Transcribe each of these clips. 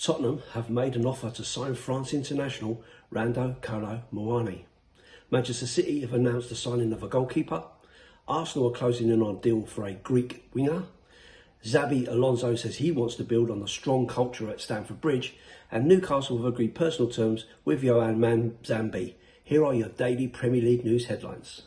Tottenham have made an offer to sign France international Rando Kolo Muani. Manchester City have announced the signing of a goalkeeper. Arsenal are closing in on a deal for a Greek winger. Xabi Alonso says he wants to build on the strong culture at Stamford Bridge. And Newcastle have agreed personal terms with Yohan Zambi. Here are your daily Premier League news headlines.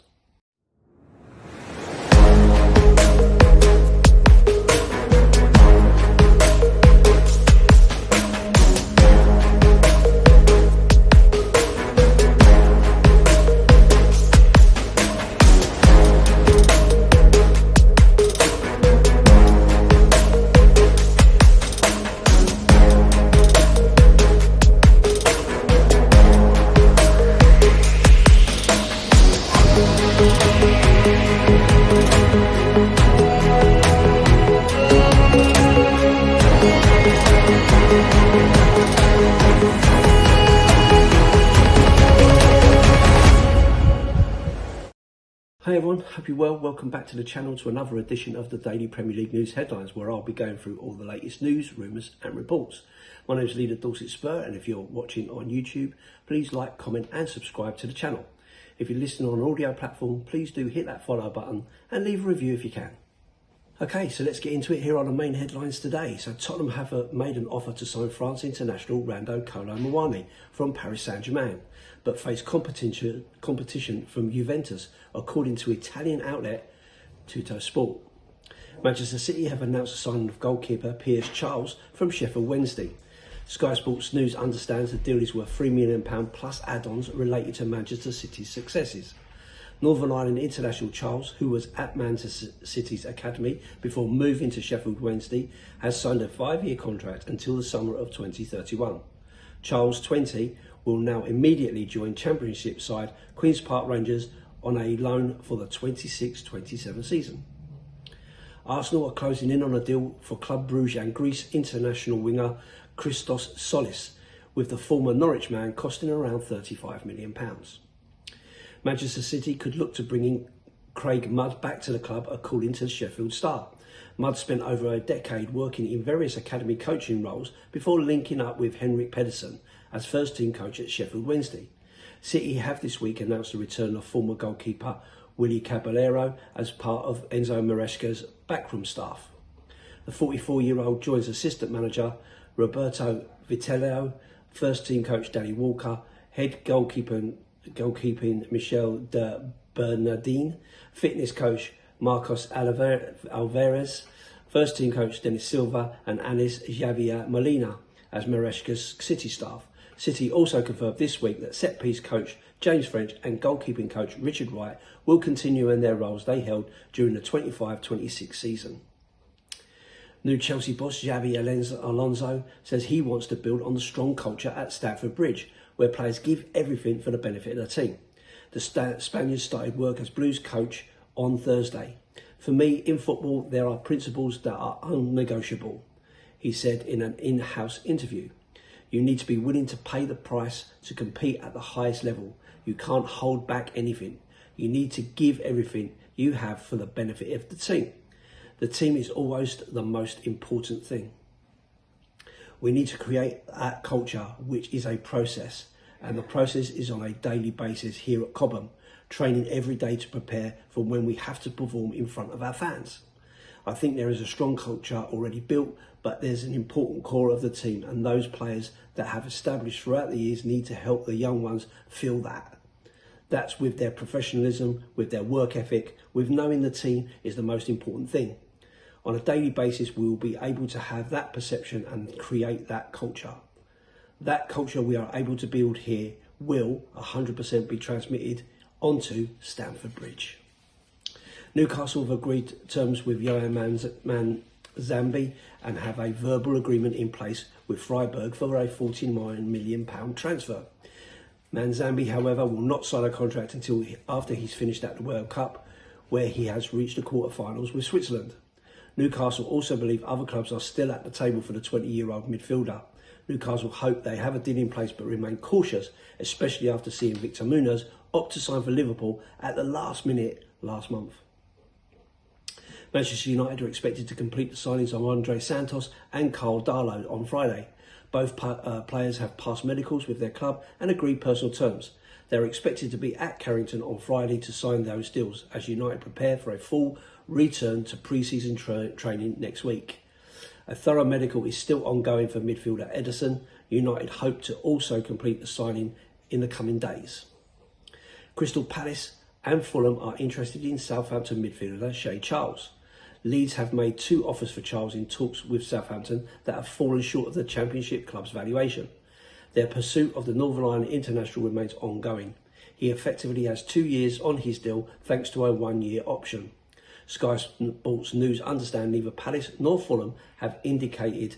Hey everyone, hope you're well. Welcome back to the channel to another edition of the Daily Premier League News Headlines, where I'll be going through all the latest news, rumours and reports. My name is Lee The Dorset Spur, and if you're watching on YouTube, please like, comment and subscribe to the channel. If you're listening on an audio platform, please do hit that follow button and leave a review if you can. Okay, so let's get into it. Here are the main headlines today. So Tottenham have made an offer to sign France international Rando Kolo Muani from Paris Saint-Germain, but face competition from Juventus, according to Italian outlet Tuttosport. Manchester City have announced the signing of goalkeeper Piers Charles from Sheffield Wednesday. Sky Sports News understands the deal is worth £3 million plus add-ons related to Manchester City's successes. Northern Ireland international Charles, who was at Manchester City's academy before moving to Sheffield Wednesday, has signed a 5-year contract until the summer of 2031. Charles, 20, will now immediately join Championship side Queen's Park Rangers on a loan for the 26-27 season. Arsenal are closing in on a deal for Club Brugge and Greece international winger Christos Solis, with the former Norwich man costing around £35 million. Manchester City could look to bring in Craig Mudd back to the club, according to the Sheffield Star. Mudd spent over a decade working in various academy coaching roles before linking up with Henrik Pedersen as first-team coach at Sheffield Wednesday. City have this week announced the return of former goalkeeper Willy Caballero as part of Enzo Maresca's backroom staff. The 44-year-old joins assistant manager Roberto Vitello, first-team coach Danny Walker, head goalkeeping Michel de Bernardine, fitness coach Marcos Alvarez, first team coach Denis Silva and Anis Javier Molina as Maresca's City staff. City also confirmed this week that set-piece coach James French and goalkeeping coach Richard Wright will continue in their roles they held during the 25-26 season. New Chelsea boss Xabi Alonso says he wants to build on the strong culture at Stamford Bridge, where players give everything for the benefit of the team. The Spaniard started work as Blues coach on Thursday. For me, in football, there are principles that are unnegotiable, he said in an in-house interview. You need to be willing to pay the price to compete at the highest level. You can't hold back anything. You need to give everything you have for the benefit of the team. The team is always the most important thing. We need to create that culture, which is a process, and the process is on a daily basis here at Cobham, training every day to prepare for when we have to perform in front of our fans. I think there is a strong culture already built, but there's an important core of the team, and those players that have established throughout the years need to help the young ones feel that. That's with their professionalism, with their work ethic, with knowing the team is the most important thing. On a daily basis, we will be able to have that perception and create that culture. That culture we are able to build here will 100% be transmitted onto Stamford Bridge. Newcastle have agreed terms with Yohan Zambi and have a verbal agreement in place with Freiburg for a £49 million transfer. Manzambi, however, will not sign a contract until after he's finished at the World Cup, where he has reached the quarterfinals with Switzerland. Newcastle also believe other clubs are still at the table for the 20-year-old midfielder. Newcastle hope they have a deal in place but remain cautious, especially after seeing Victor Munoz opt to sign for Liverpool at the last minute last month. Manchester United are expected to complete the signings of Andre Santos and Carl Darlow on Friday. Both players have passed medicals with their club and agreed personal terms. They are expected to be at Carrington on Friday to sign those deals as United prepare for a full return to pre-season training next week. A thorough medical is still ongoing for midfielder Ederson. United hope to also complete the signing in the coming days. Crystal Palace and Fulham are interested in Southampton midfielder Shea Charles. Leeds have made 2 offers for Charles in talks with Southampton that have fallen short of the Championship club's valuation. Their pursuit of the Northern Ireland international remains ongoing. He effectively has 2 years on his deal thanks to a 1-year option. Sky Sports News understand neither Palace nor Fulham have indicated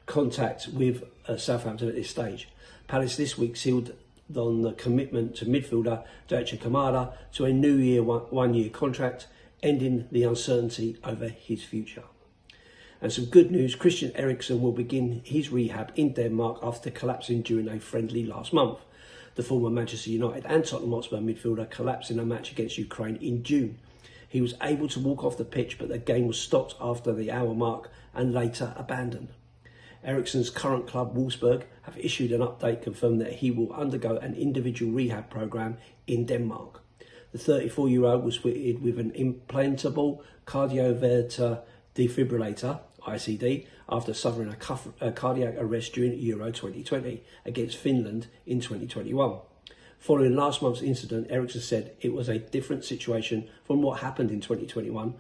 contact with Southampton at this stage. Palace this week sealed on the commitment to midfielder Daichi Kamada to a new year 1-year contract, ending the uncertainty over his future. And some good news, Christian Eriksen will begin his rehab in Denmark after collapsing during a friendly last month. The former Manchester United and Tottenham Hotspur midfielder collapsed in a match against Ukraine in June. He was able to walk off the pitch, but the game was stopped after the hour mark and later abandoned. Eriksen's current club, Wolfsburg, have issued an update confirming that he will undergo an individual rehab program in Denmark. The 34-year-old was fitted with an implantable cardioverter defibrillator, ICD, after suffering a cardiac arrest during Euro 2020 against Finland in 2021. Following last month's incident, Eriksen said it was a different situation from what happened in 2021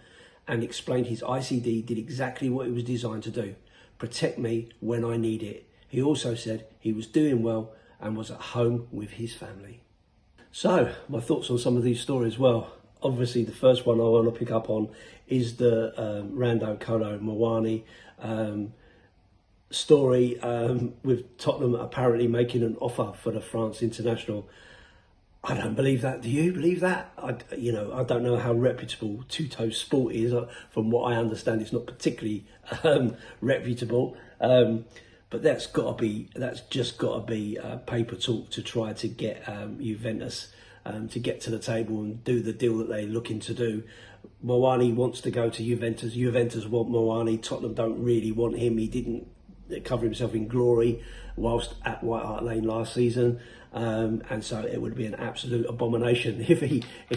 and explained his ICD did exactly what it was designed to do: protect me when I need it. He also said he was doing well and was at home with his family. So, my thoughts on some of these stories. Well, obviously the first one I want to pick up on is the Rando Kolo Muani story with Tottenham apparently making an offer for the France international. I don't believe that. Do you believe that? I don't know how reputable Tutto Sport is. From what I understand, it's not particularly reputable. But that's just got to be paper talk to try to get Juventus to get to the table and do the deal that they're looking to do. Muani wants to go to Juventus. Juventus want Muani. Tottenham don't really want him. He didn't cover himself in glory whilst at White Hart Lane last season. And so it would be an absolute abomination if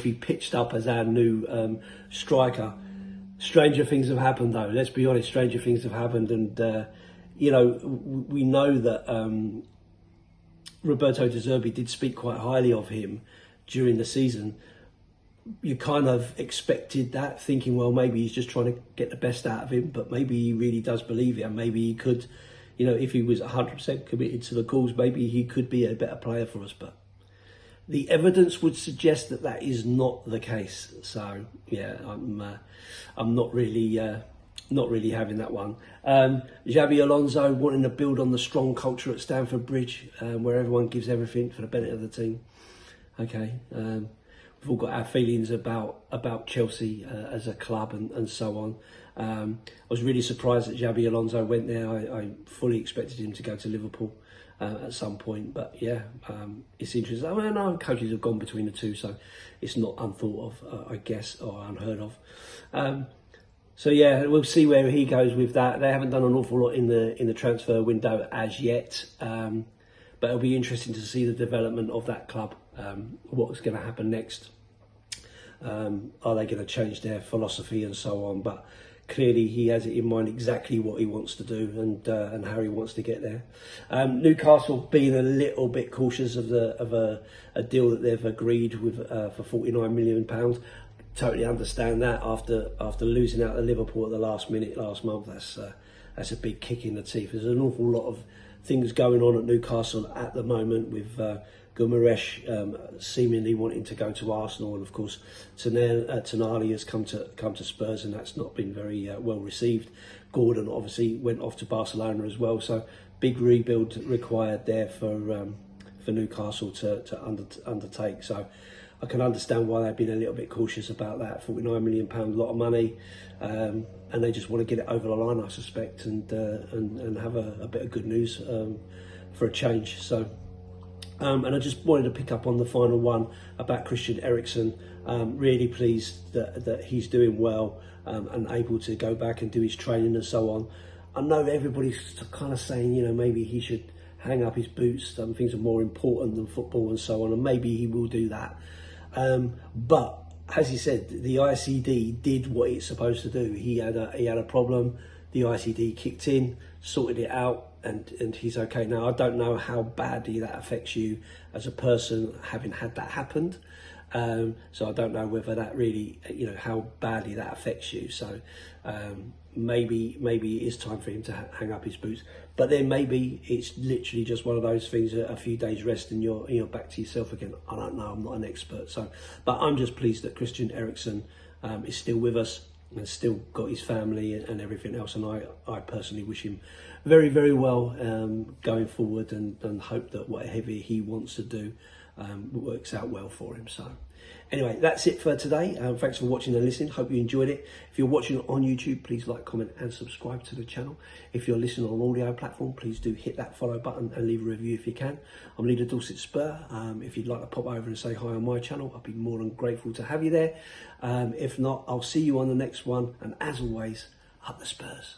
he pitched up as our new striker. Stranger things have happened, though. Let's be honest, stranger things have happened. And, we know that Roberto De Zerbi did speak quite highly of him during the season. You kind of expected that, thinking, well, maybe he's just trying to get the best out of him, but maybe he really does believe it, and maybe he could, if he was 100% committed to the cause, maybe he could be a better player for us. But the evidence would suggest that that is not the case. So yeah, I'm not really having that one. Xabi Alonso wanting to build on the strong culture at Stamford Bridge, where everyone gives everything for the benefit of the team. Okay. We've all got our feelings about Chelsea as a club and so on. I was really surprised that Xabi Alonso went there. I fully expected him to go to Liverpool at some point. But yeah, it's interesting. I know coaches have gone between the two, so it's not unthought of, I guess, or unheard of. So yeah, we'll see where he goes with that. They haven't done an awful lot in the transfer window as yet. But it'll be interesting to see the development of that club. What's going to happen next? Are they going to change their philosophy and so on? But clearly he has it in mind exactly what he wants to do and how he wants to get there. Newcastle being a little bit cautious of a deal that they've agreed with for £49 million. Totally understand that after losing out to Liverpool at the last minute last month. That's a big kick in the teeth. There's an awful lot of things going on at Newcastle at the moment with Gumaresh seemingly wanting to go to Arsenal, and of course Tonali has come to Spurs, and that's not been very well received. Gordon obviously went off to Barcelona as well, so big rebuild required there for Newcastle to undertake. So I can understand why they've been a little bit cautious about that. £49 million, a lot of money, and they just want to get it over the line, I suspect, and have a bit of good news for a change. So. And I just wanted to pick up on the final one about Christian Eriksen. Really pleased that he's doing well. and able to go back and do his training and so on. I know everybody's kind of saying, you know, maybe he should hang up his boots. Some things are more important than football and so on, and maybe he will do that. But as he said, the ICD did what it's supposed to do. He had a problem. The ICD kicked in, sorted it out, and he's okay now. I don't know how badly that affects you as a person having had that happened. So I don't know whether that really, you know, how badly that affects you. So maybe it is time for him to hang up his boots. But then maybe it's literally just one of those things, a few days rest and you're back to yourself again. I don't know, I'm not an expert. So, but I'm just pleased that Christian Eriksen is still with us and still got his family and everything else. And I personally wish him very, very well going forward, and hope that whatever he wants to do works out well for him. So anyway, that's it for today. Thanks for watching and listening. Hope you enjoyed it. If you're watching on YouTube, please like, comment and subscribe to the channel. If you're listening on an audio platform, please do hit that follow button and leave a review if you can. I'm Lee The Dorset Spur. If you'd like to pop over and say hi on my channel, I'd be more than grateful to have you there. If not, I'll see you on the next one, and as always, up the Spurs.